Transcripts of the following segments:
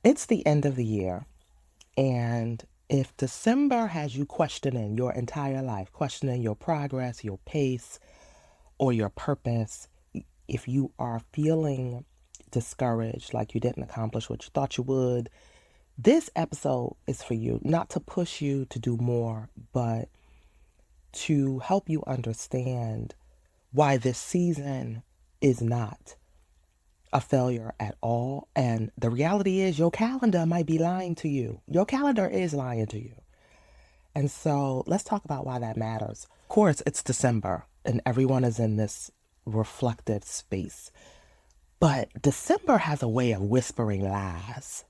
It's the end of the year, and if December has you questioning your entire life, questioning your progress, your pace, or your purpose, if you are feeling discouraged, like you didn't accomplish what you thought you would, this episode is for you. Not to push you to do more, but to help you understand why this season is not a failure at all. And the reality is, your calendar might be lying to you. Your calendar is lying to you. And so let's talk about why that matters. Of course, it's December and everyone is in this reflective space. But December has a way of whispering lies.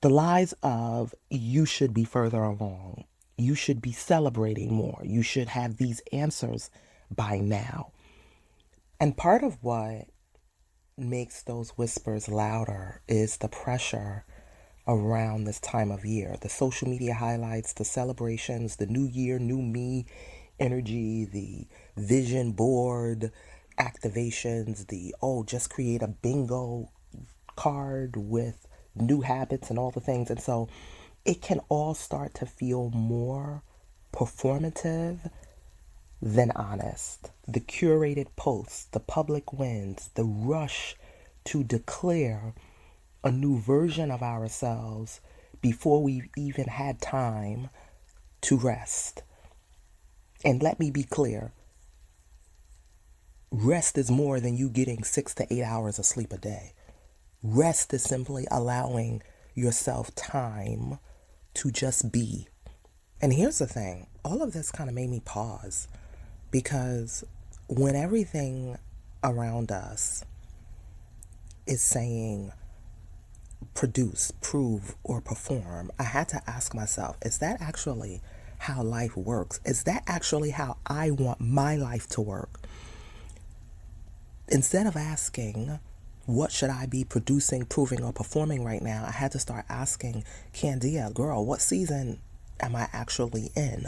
The lies of you should be further along. You should be celebrating more. You should have these answers by now. And part of what makes those whispers louder is the pressure around this time of year. The social media highlights, the celebrations, the new year, new me energy, the vision board activations, the just create a bingo card with new habits and all the things. And so it can all start to feel more performative than honest. The curated posts, the public wins, the rush to declare a new version of ourselves before we even had time to rest. And let me be clear, rest is more than you getting 6 to 8 hours of sleep a day. Rest is simply allowing yourself time to just be. And here's the thing, all of this kind of made me pause because when everything around us is saying produce, prove, or perform, I had to ask myself, is that actually how life works? Is that actually how I want my life to work? Instead of asking, what should I be producing, proving, or performing right now, I had to start asking, Candia, girl, what season am I actually in?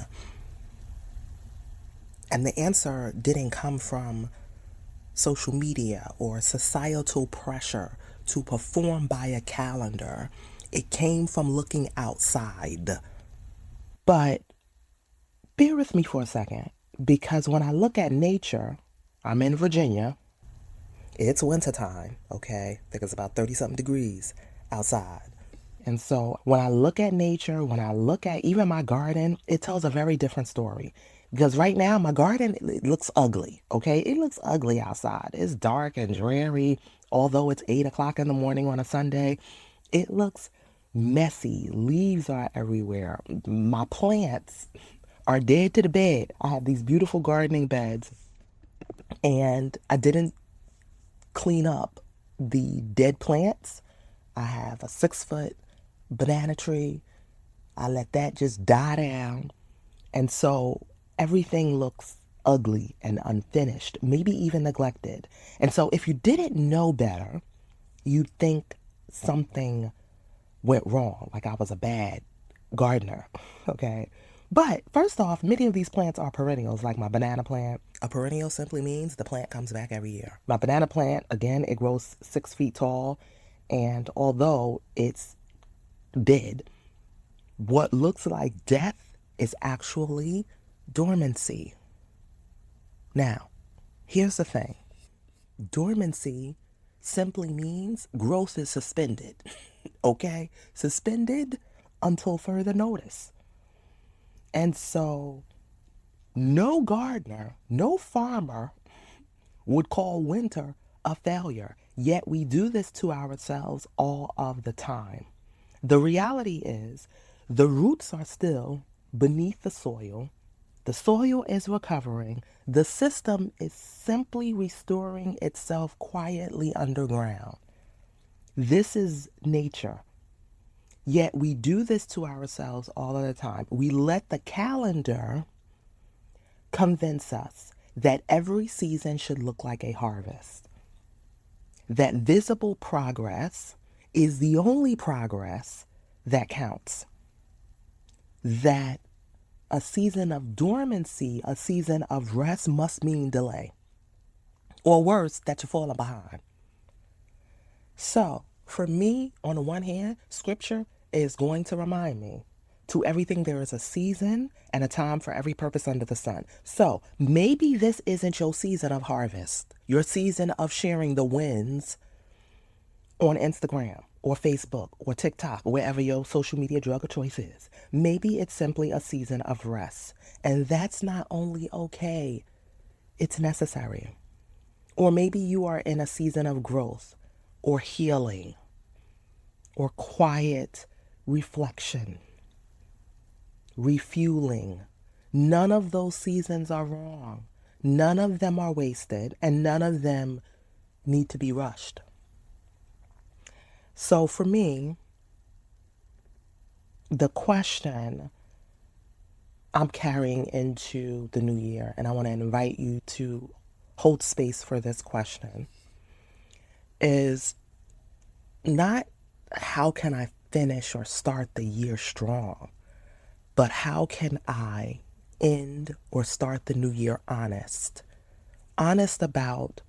And the answer didn't come from social media or societal pressure to perform by a calendar. It came from looking outside. But bear with me for a second, because when I look at nature, I'm in Virginia. It's wintertime, okay? I think it's about 30 something degrees outside. And so when I look at nature, when I look at even my garden, it tells a very different story. Because right now, my garden, it looks ugly, okay? It looks ugly outside. It's dark and dreary. Although it's 8 o'clock in the morning on a Sunday, it looks messy. Leaves are everywhere. My plants are dead to the bed. I have these beautiful gardening beds, and I didn't clean up the dead plants. I have a 6 foot banana tree. I let that just die down. And so everything looks ugly and unfinished, maybe even neglected. And so if you didn't know better, you'd think something went wrong, like I was a bad gardener, okay? But first off, many of these plants are perennials, like my banana plant. A perennial simply means the plant comes back every year. My banana plant, again, it grows 6 feet tall. And although it's dead, what looks like death is actually dormancy. Now, here's the thing. Dormancy simply means growth is suspended, okay? Suspended until further notice. And so no gardener, no farmer would call winter a failure, yet we do this to ourselves all of the time. The reality is the roots are still beneath the soil is recovering, the system is simply restoring itself quietly underground. This is nature. Yet we do this to ourselves all of the time. We let the calendar convince us that every season should look like a harvest, that visible progress is the only progress that counts, that a season of dormancy, a season of rest must mean delay, or worse, that you're falling behind. So For me, on the one hand, scripture is going to remind me to everything there is a season and a time for every purpose under the sun. So maybe this isn't your season of harvest, your season of sharing the wins on Instagram or Facebook or TikTok, wherever your social media drug of choice is. Maybe it's simply a season of rest. And that's not only okay, it's necessary. Or maybe you are in a season of growth or healing or quiet reflection, refueling. None of those seasons are wrong. None of them are wasted, and none of them need to be rushed. So for me, the question I'm carrying into the new year, and I want to invite you to hold space for this question, is not how can I finish or start the year strong, but how can I end or start the new year honest? Honest about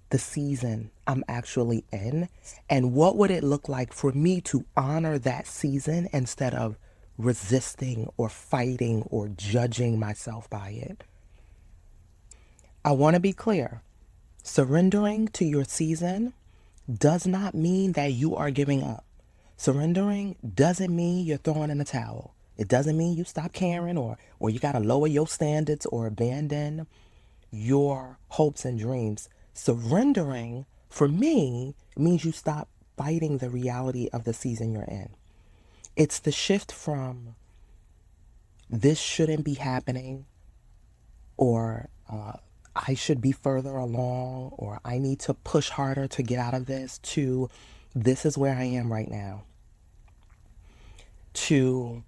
the season I'm actually in, and what would it look like for me to honor that season instead of resisting or fighting or judging myself by it. I want to be clear. Surrendering to your season does not mean that you are giving up. Surrendering doesn't mean you're throwing in the towel. It doesn't mean you stop caring or you got to lower your standards or abandon your hopes and dreams. Surrendering, for me, means you stop fighting the reality of the season you're in. It's the shift from this shouldn't be happening or I should be further along or I need to push harder to get out of this to this is where I am right now. To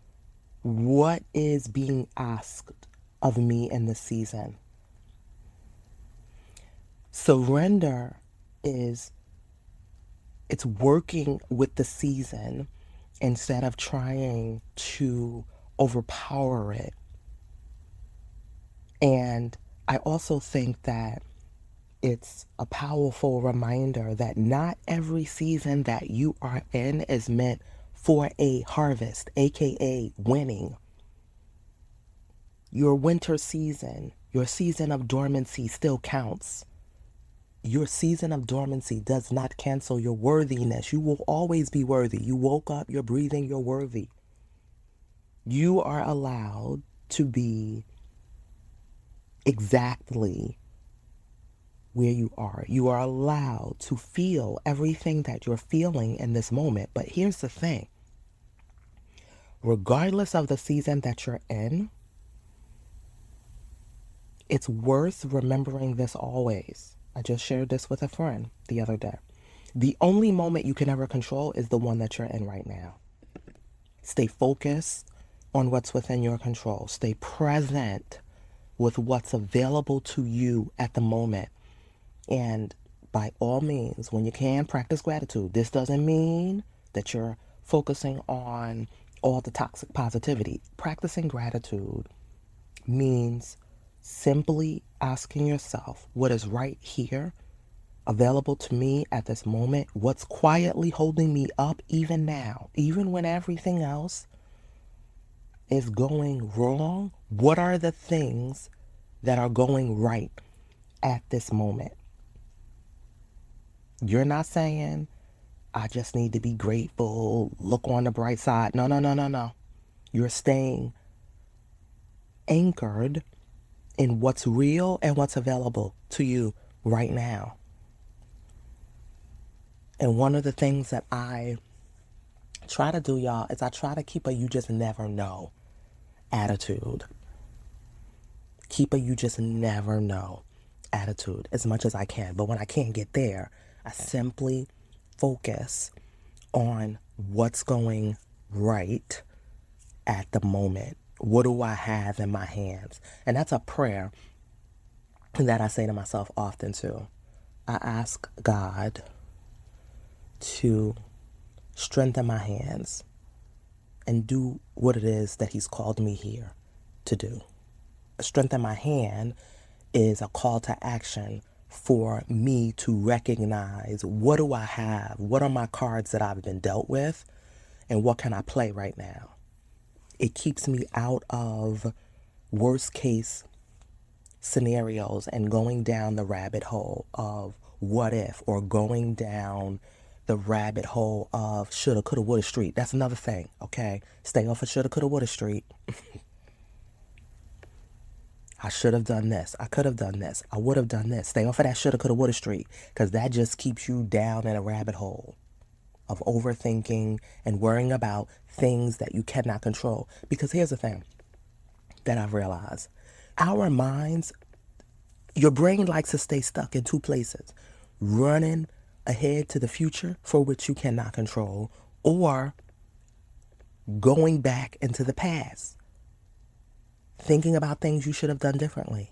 what is being asked of me in this season. Surrender is it's working with the season instead of trying to overpower it. And I also think that it's a powerful reminder that not every season that you are in is meant for a harvest, aka winning. Your winter season, your season of dormancy still counts. Your season of dormancy does not cancel your worthiness. You will always be worthy. You woke up, you're breathing, you're worthy. You are allowed to be exactly where you are. You are allowed to feel everything that you're feeling in this moment. But here's the thing. Regardless of the season that you're in, it's worth remembering this always. I just shared this with a friend the other day. The only moment you can ever control is the one that you're in right now. Stay focused on what's within your control. Stay present with what's available to you at the moment. And by all means, when you can, practice gratitude. This doesn't mean that you're focusing on all the toxic positivity. Practicing gratitude means simply asking yourself what is right here, available to me at this moment, what's quietly holding me up even now, even when everything else is going wrong. What are the things that are going right at this moment? You're not saying, I just need to be grateful, look on the bright side. No, no, no, no, no. You're staying anchored in what's real and what's available to you right now. And one of the things that I try to do, y'all, is I try to keep a you just never know attitude. Keep a you just never know attitude as much as I can. But when I can't get there, I simply focus on what's going right at the moment. What do I have in my hands? And that's a prayer that I say to myself often too. I ask God to strengthen my hands and do what it is that He's called me here to do. Strengthen my hand is a call to action for me to recognize, what do I have? What are my cards that I've been dealt with? And what can I play right now? It keeps me out of worst case scenarios and going down the rabbit hole of what if, or going down the rabbit hole of shoulda, coulda, woulda street. That's another thing, okay? Stay off of shoulda, coulda, woulda street. I should have done this. I could have done this. I would have done this. Stay off of that shoulda, coulda, woulda street, because that just keeps you down in a rabbit hole of overthinking and worrying about things that you cannot control. Because here's the thing that I've realized. Our minds, your brain likes to stay stuck in two places: running ahead to the future, for which you cannot control, or going back into the past, thinking about things you should have done differently.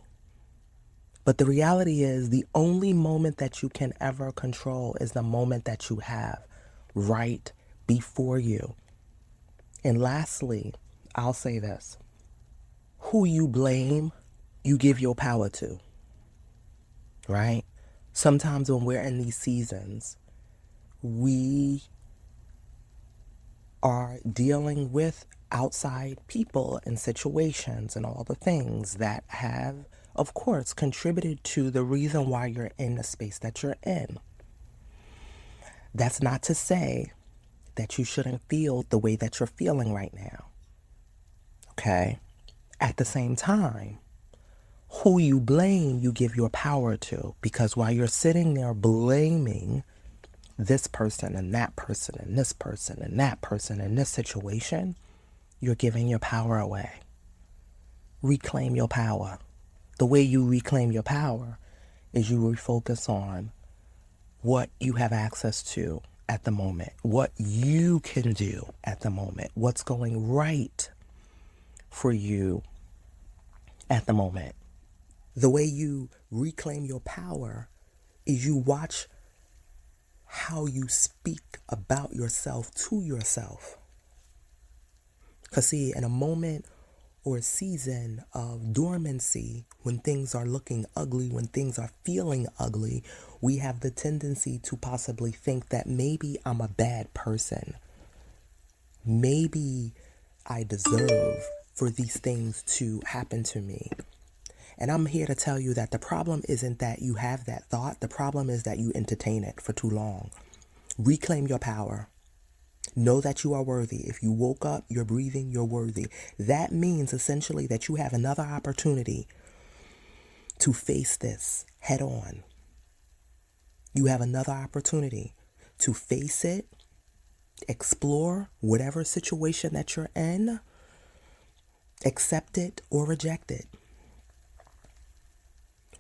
But the reality is, the only moment that you can ever control is the moment that you have right before you. And lastly, I'll say this: who you blame, you give your power to, right? Sometimes when we're in these seasons, we are dealing with outside people and situations and all the things that have, of course, contributed to the reason why you're in the space that you're in. That's not to say that you shouldn't feel the way that you're feeling right now, okay? At the same time, who you blame, you give your power to, because while you're sitting there blaming this person and that person and this person and that person in this situation, you're giving your power away. Reclaim your power. The way you reclaim your power is you refocus on what you have access to at the moment, what you can do at the moment, what's going right for you at the moment. The way you reclaim your power is you watch how you speak about yourself to yourself. Because see, in a moment or a season of dormancy, when things are looking ugly, when things are feeling ugly, we have the tendency to possibly think that maybe I'm a bad person. Maybe I deserve for these things to happen to me. And I'm here to tell you that the problem isn't that you have that thought. The problem is that you entertain it for too long. Reclaim your power. Know that you are worthy. If you woke up, you're breathing, you're worthy. That means essentially that you have another opportunity to face this head on. You have another opportunity to face it, explore whatever situation that you're in, accept it or reject it.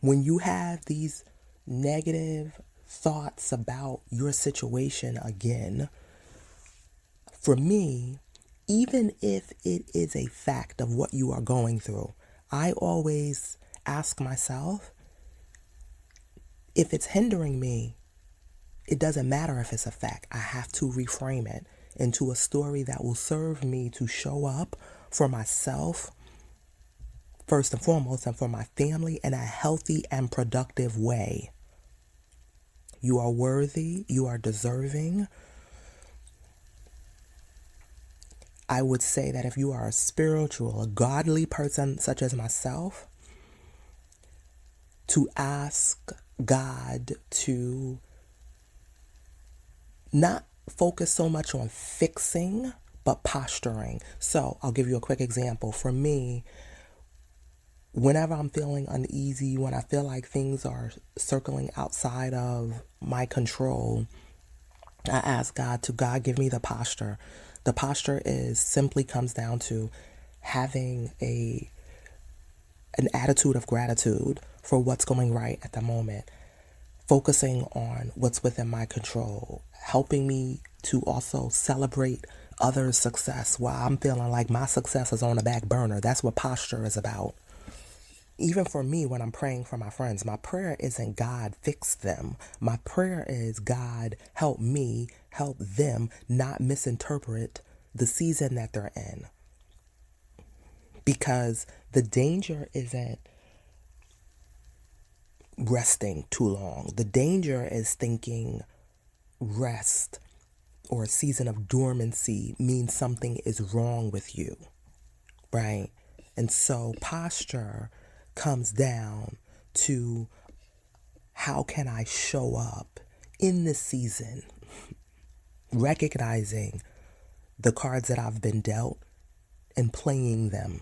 When you have these negative thoughts about your situation again, for me, even if it is a fact of what you are going through, I always ask myself, if it's hindering me, it doesn't matter if it's a fact. I have to reframe it into a story that will serve me to show up for myself, first and foremost, and for my family in a healthy and productive way. You are worthy. You are deserving. I would say that if you are a spiritual, a godly person such as myself, to ask God to not focus so much on fixing, but posturing. So I'll give you a quick example. For me, whenever I'm feeling uneasy, when I feel like things are circling outside of my control, I ask God to, God, give me the posture. The posture simply comes down to having an attitude of gratitude for what's going right at the moment, focusing on what's within my control, helping me to also celebrate others' success while I'm feeling like my success is on the back burner. That's what posture is about. Even for me, when I'm praying for my friends, my prayer isn't God fix them. My prayer is God help me, help them not misinterpret the season that they're in. Because the danger isn't resting too long. The danger is thinking rest or a season of dormancy means something is wrong with you, right? And so posture comes down to how can I show up in this season, recognizing the cards that I've been dealt and playing them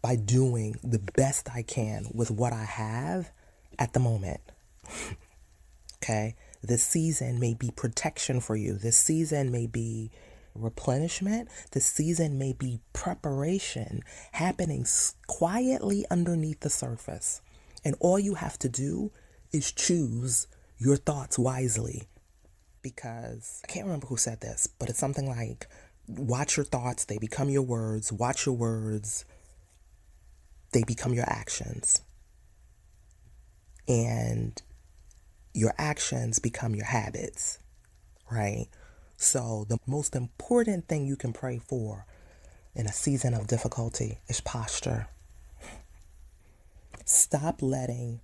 by doing the best I can with what I have at the moment. Okay? This season may be protection for you. This season may be replenishment. This season may be preparation happening quietly underneath the surface. And all you have to do is choose your thoughts wisely. Because I can't remember who said this, but it's something like, watch your thoughts, they become your words. Watch your words, they become your actions. And your actions become your habits, right? So the most important thing you can pray for in a season of difficulty is posture. Stop letting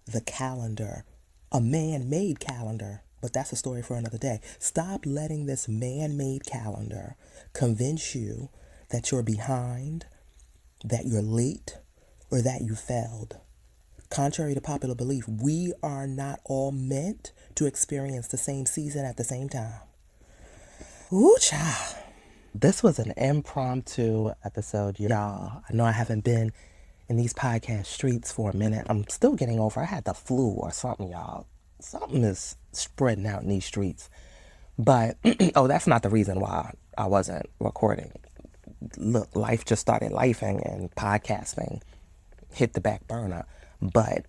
the calendar, a man-made calendar, but that's a story for another day. Stop letting this man-made calendar convince you that you're behind, that you're late, or that you failed. Contrary to popular belief, we are not all meant to experience the same season at the same time. Ooh, child. This was an impromptu episode, y'all. I know I haven't been in these podcast streets for a minute. I'm still getting over. I had the flu or something, y'all. Something is spreading out in these streets. But, oh, that's not the reason why I wasn't recording. Look, life just started lifing and podcasting hit the back burner. But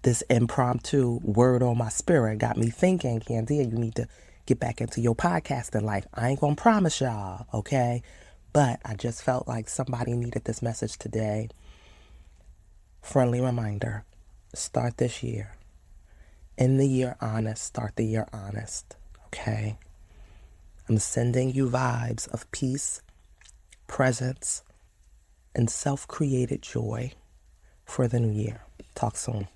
this impromptu word on my spirit got me thinking, Candia, you need to get back into your podcasting life. I ain't gonna promise y'all, okay? But I just felt like somebody needed this message today. Friendly reminder, start this year. End the year honest, start the year honest, okay? I'm sending you vibes of peace, presence, and self-created joy for the new year. Talk soon.